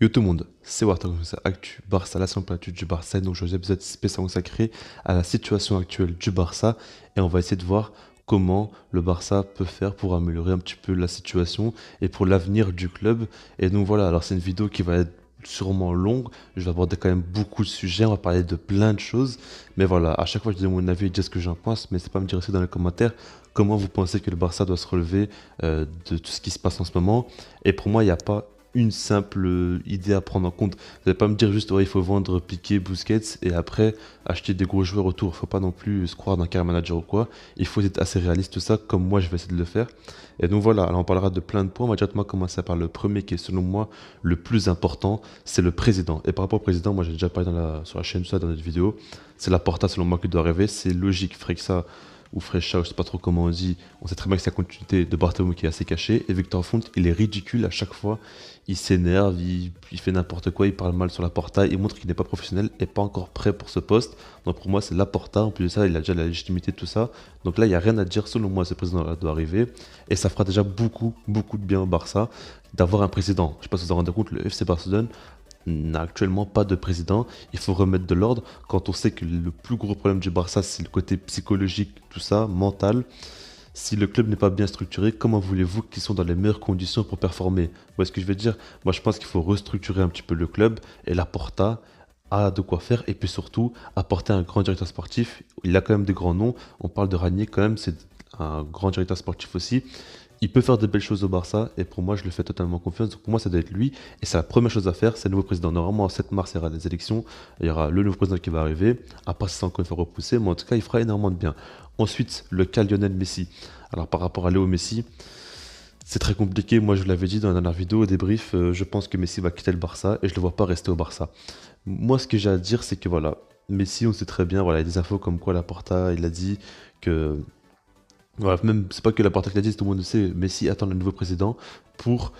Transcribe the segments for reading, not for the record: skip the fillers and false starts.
Yo tout le monde, c'est Warthog, c'est Actu Barça, la simple actu du Barça. Et donc aujourd'hui, épisode spécial consacré à la situation actuelle du Barça. Et on va essayer de voir comment le Barça peut faire pour améliorer un petit peu la situation et pour l'avenir du club. Et donc voilà, alors c'est une vidéo qui va être sûrement longue. Je vais aborder quand même beaucoup de sujets, on va parler de plein de choses. Mais voilà, à chaque fois je dis mon avis et dire ce que j'en pense, mais c'est pas me dire aussi dans les commentaires comment vous pensez que le Barça doit se relever de tout ce qui se passe en ce moment. Et pour moi, il n'y a pas une simple idée à prendre en compte. Vous n'allez pas me dire juste, ouais, il faut vendre Piqué, Busquets et après acheter des gros joueurs autour. Il ne faut pas non plus se croire d'un carrière manager ou quoi. Il faut être assez réaliste, tout ça, comme moi je vais essayer de le faire. Et donc voilà, alors on parlera de plein de points. On va directement commencer par le premier qui est selon moi le plus important, c'est le président. Et par rapport au président, moi j'ai déjà parlé sur la chaîne, tout ça, dans notre vidéo. C'est la Porta selon moi qui doit arriver. C'est logique, Frexa ou Fresha, je sais pas trop comment on dit, on sait très bien que c'est la continuité de Bartomeu qui est assez cachée, et Victor Font, il est ridicule à chaque fois, il s'énerve, il fait n'importe quoi, il parle mal sur la Porta, il montre qu'il n'est pas professionnel et pas encore prêt pour ce poste, donc pour moi c'est la Porta, en plus de ça il a déjà la légitimité de tout ça, donc là il n'y a rien à dire, selon moi ce président doit arriver, et ça fera déjà beaucoup de bien au Barça d'avoir un président. Je sais pas si vous vous rendez compte, le FC Barcelone n'a actuellement pas de président. Il faut remettre de l'ordre quand on sait que le plus gros problème du Barça, c'est le côté psychologique, tout ça, mental. Si le club n'est pas bien structuré, comment voulez-vous qu'ils soient dans les meilleures conditions pour performer? Vous voyez ce que je veux dire? Moi, je pense qu'il faut restructurer un petit peu le club et la Porta a de quoi faire et puis surtout apporter un grand directeur sportif. Il a quand même des grands noms. On parle de Ranier quand même, c'est un grand directeur sportif aussi. Il peut faire de belles choses au Barça et pour moi je le fais totalement confiance. Donc pour moi ça doit être lui et c'est la première chose à faire, c'est le nouveau président. Normalement en 7 mars il y aura des élections, il y aura le nouveau président qui va arriver. Après c'est encore une fois repoussé, mais en tout cas il fera énormément de bien. Ensuite le cas Lionel Messi. Alors par rapport à Léo Messi, c'est très compliqué. Moi je l'avais dit dans la dernière vidéo au débrief, je pense que Messi va quitter le Barça et je le vois pas rester au Barça. Moi ce que j'ai à dire c'est que voilà, Messi on sait très bien, voilà, il y a des infos comme quoi Laporta il a dit que voilà, même, c'est pas que la partie qui l'a dit, tout le monde le sait. Messi attend le nouveau président pour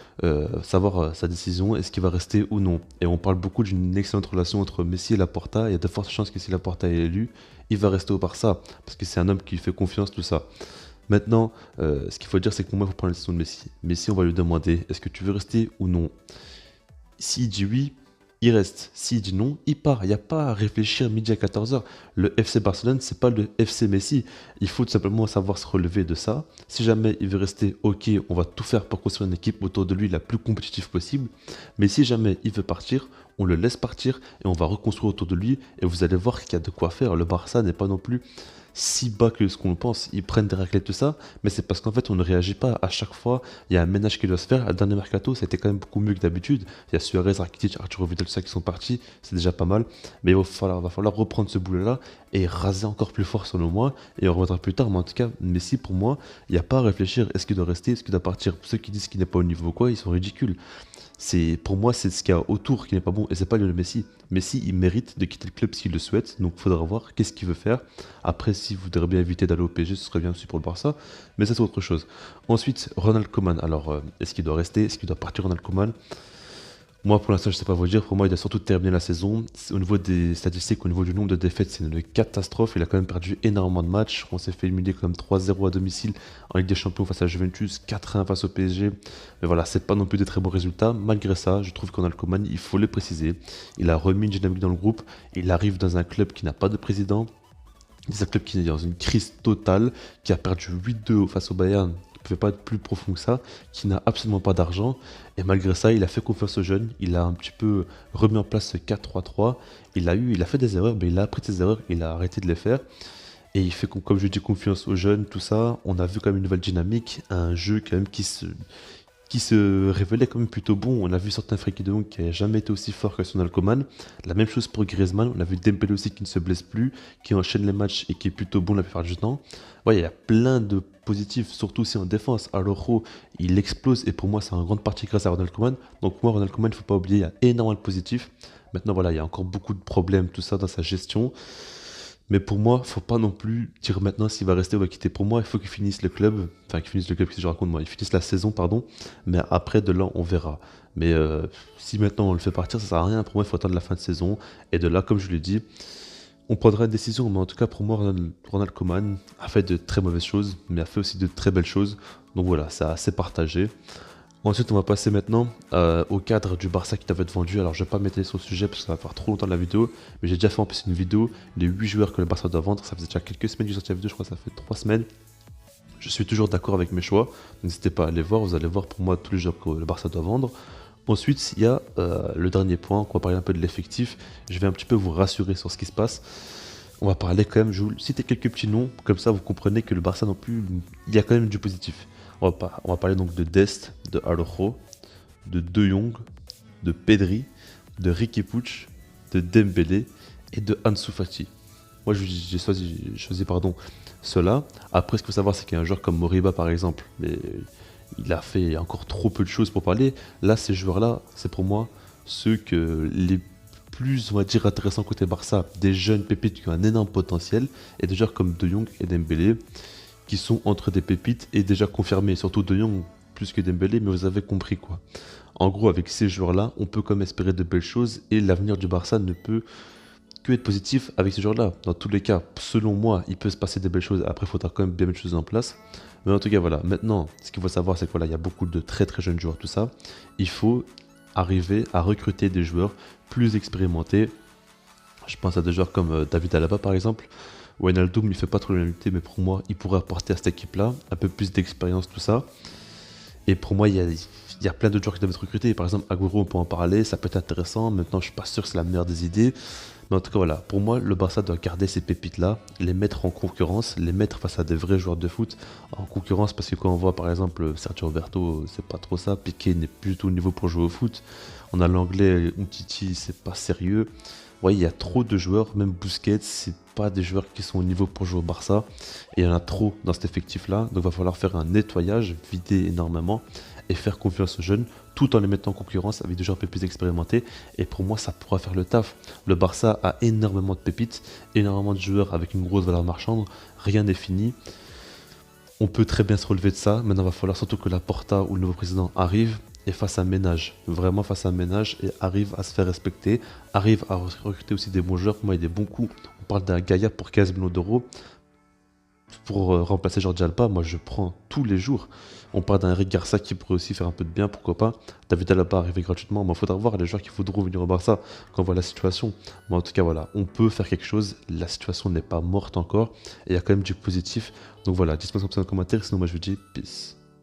savoir sa décision, est-ce qu'il va rester ou non. Et on parle beaucoup d'une excellente relation entre Messi et Laporta. Il y a de fortes chances que si Laporta est élu, il va rester au Barça, parce que c'est un homme qui fait confiance, tout ça. Maintenant, ce qu'il faut dire, c'est que pour moi, il faut prendre la décision de Messi. Messi, on va lui demander, est-ce que tu veux rester ou non? S'il dit oui, il reste. S'il dit non, il part. Il n'y a pas à réfléchir midi à 14h. Le FC Barcelone, c'est pas le FC Messi. Il faut tout simplement savoir se relever de ça. Si jamais il veut rester, ok, on va tout faire pour construire une équipe autour de lui la plus compétitive possible. Mais si jamais il veut partir, on le laisse partir et on va reconstruire autour de lui. Et vous allez voir qu'il y a de quoi faire. Le Barça n'est pas non plus si bas que ce qu'on pense. Ils prennent des raclettes, tout ça, mais c'est parce qu'en fait, on ne réagit pas. À chaque fois, il y a un ménage qui doit se faire. À le dernier mercato, ça a été quand même beaucoup mieux que d'habitude. Il y a Suarez, Rakitic, Arturo Vidal, tout ça qui sont partis. C'est déjà pas mal. Mais il va falloir reprendre ce boulot-là et raser encore plus fort, selon moi. Et on reviendra plus tard. Mais en tout cas, Messi, pour moi, il n'y a pas à réfléchir. Est-ce qu'il doit rester? Est-ce qu'il doit partir? Ceux qui disent qu'il n'est pas au niveau, quoi, ils sont ridicules. Pour moi, c'est ce qu'il y a autour qui n'est pas bon et c'est pas Lionel Messi. Messi, il mérite de quitter le club s'il le souhaite, donc il faudra voir qu'est-ce qu'il veut faire. Après, si vous voudrez bien éviter d'aller au PSG, ce serait bien aussi pour le Barça, mais ça c'est autre chose. Ensuite, Ronald Koeman. Alors, est-ce qu'il doit rester? Est-ce qu'il doit partir, Ronald Koeman? Moi, pour l'instant, je ne sais pas vous dire. Pour moi, il a surtout terminé la saison. Au niveau des statistiques, au niveau du nombre de défaites, c'est une catastrophe. Il a quand même perdu énormément de matchs. On s'est fait éliminer quand même 3-0 à domicile en Ligue des Champions face à Juventus, 4-1 face au PSG. Mais voilà, c'est pas non plus des très bons résultats. Malgré ça, je trouve qu'on a le Coman, il faut le préciser. Il a remis une dynamique dans le groupe. Il arrive dans un club qui n'a pas de président. C'est un club qui est dans une crise totale, qui a perdu 8-2 face au Bayern, qui ne pouvait pas être plus profond que ça, qui n'a absolument pas d'argent. Et malgré ça, il a fait confiance aux jeunes, il a un petit peu remis en place ce 4-3-3. Il a fait des erreurs, mais il a appris de ses erreurs, il a arrêté de les faire. Et il fait, comme je dis, confiance aux jeunes, tout ça. On a vu quand même une nouvelle dynamique, un jeu quand même qui se révélait quand même plutôt bon. On a vu certains Frenkie de Jong qui n'avaient jamais été aussi forts que son Alcoman. La même chose pour Griezmann. On a vu Dembélé aussi qui ne se blesse plus, qui enchaîne les matchs et qui est plutôt bon la plupart du temps. Ouais, il y a plein de positifs, surtout aussi en défense. Araujo, il explose et pour moi, c'est en grande partie grâce à Ronald Koeman. Donc pour moi, Ronald Koeman, il ne faut pas oublier, il y a énormément de positifs. Maintenant, voilà, il y a encore beaucoup de problèmes, tout ça dans sa gestion. Mais pour moi, faut pas non plus dire maintenant s'il va rester ou va quitter. Pour moi, il faut qu'il finisse le club. Enfin, qu'il finisse le club, si je raconte moi. Il finisse la saison, pardon. Mais après, de là, on verra. Mais si maintenant on le fait partir, ça sert à rien. Pour moi, il faut attendre la fin de saison. Et de là, comme je l'ai dit, on prendra une décision. Mais en tout cas, pour moi, Ronald Koeman a fait de très mauvaises choses, mais a fait aussi de très belles choses. Donc voilà, c'est assez partagé. Ensuite, on va passer maintenant au cadre du Barça qui doit être vendu. Alors, je vais pas m'étaler sur le sujet parce que ça va faire trop longtemps de la vidéo, mais j'ai déjà fait en plus une vidéo des 8 joueurs que le Barça doit vendre. Ça faisait déjà quelques semaines que j'ai sorti la vidéo, je crois que ça fait 3 semaines. Je suis toujours d'accord avec mes choix. N'hésitez pas à aller voir, vous allez voir pour moi tous les joueurs que le Barça doit vendre. Ensuite, il y a le dernier point, on va parler un peu de l'effectif. Je vais un petit peu vous rassurer sur ce qui se passe. On va parler quand même, je vais vous citer quelques petits noms, comme ça vous comprenez que le Barça non plus, il y a quand même du positif. On va parler donc de Dest, de Araujo, de De Jong, de Pedri, de Riqui Puig, de Dembélé et de Ansu Fati. Moi j'ai choisi pardon, ceux-là. Après ce qu'il faut savoir c'est qu'il y a un joueur comme Moriba par exemple, mais il a fait encore trop peu de choses pour parler. Là ces joueurs-là, c'est pour moi ceux que les plus on va dire intéressants côté Barça, des jeunes pépites qui ont un énorme potentiel, et des joueurs comme De Jong et Dembélé qui sont entre des pépites et déjà confirmés, surtout De Jong plus que Dembélé, mais vous avez compris quoi. En gros, avec ces joueurs-là, on peut comme espérer de belles choses et l'avenir du Barça ne peut que être positif avec ces joueurs-là. Dans tous les cas, selon moi, il peut se passer des belles choses. Après, il faudra quand même bien mettre les choses en place. Mais en tout cas, voilà. Maintenant, ce qu'il faut savoir, c'est que voilà, il y a beaucoup de très très jeunes joueurs, tout ça. Il faut arriver à recruter des joueurs plus expérimentés. Je pense à des joueurs comme David Alaba par exemple. Wijnaldum, il fait pas trop l'unanimité, mais pour moi, il pourrait apporter à cette équipe-là un peu plus d'expérience, tout ça. Et pour moi, il y a plein de joueurs qui doivent être recrutés. Par exemple, Agüero, on peut en parler, ça peut être intéressant. Maintenant, je suis pas sûr que c'est la meilleure des idées. Mais en tout cas, voilà. Pour moi, le Barça doit garder ces pépites-là, les mettre en concurrence, les mettre face à des vrais joueurs de foot en concurrence. Parce que quand on voit, par exemple, Sergio Roberto, c'est pas trop ça. Piqué n'est plus du tout au niveau pour jouer au foot. On a l'anglais, Umtiti, c'est pas sérieux. Ouais, il y a trop de joueurs, même Busquets, c'est pas des joueurs qui sont au niveau pour jouer au Barça. Et il y en a trop dans cet effectif-là. Donc il va falloir faire un nettoyage, vider énormément et faire confiance aux jeunes tout en les mettant en concurrence avec des joueurs un peu plus expérimentés. Et pour moi, ça pourra faire le taf. Le Barça a énormément de pépites, énormément de joueurs avec une grosse valeur marchande. Rien n'est fini. On peut très bien se relever de ça. Maintenant, il va falloir surtout que la Porta ou le nouveau président arrive et fasse un ménage. Vraiment fasse un ménage et arrive à se faire respecter. Arrive à recruter aussi des bons joueurs. Pour moi, il y a des bons coups. On parle d'un Gaïa pour 15 millions d'euros pour remplacer Jordi Alba, moi je prends tous les jours. On parle d'un Eric Garcia qui pourrait aussi faire un peu de bien, pourquoi pas. David Alaba arriver gratuitement, il faudra voir les joueurs qui voudront venir au Barça quand on voit la situation. Mais en tout cas, voilà, on peut faire quelque chose. La situation n'est pas morte encore et il y a quand même du positif. Donc voilà, dites-moi ça en commentaire, sinon moi je vous dis peace.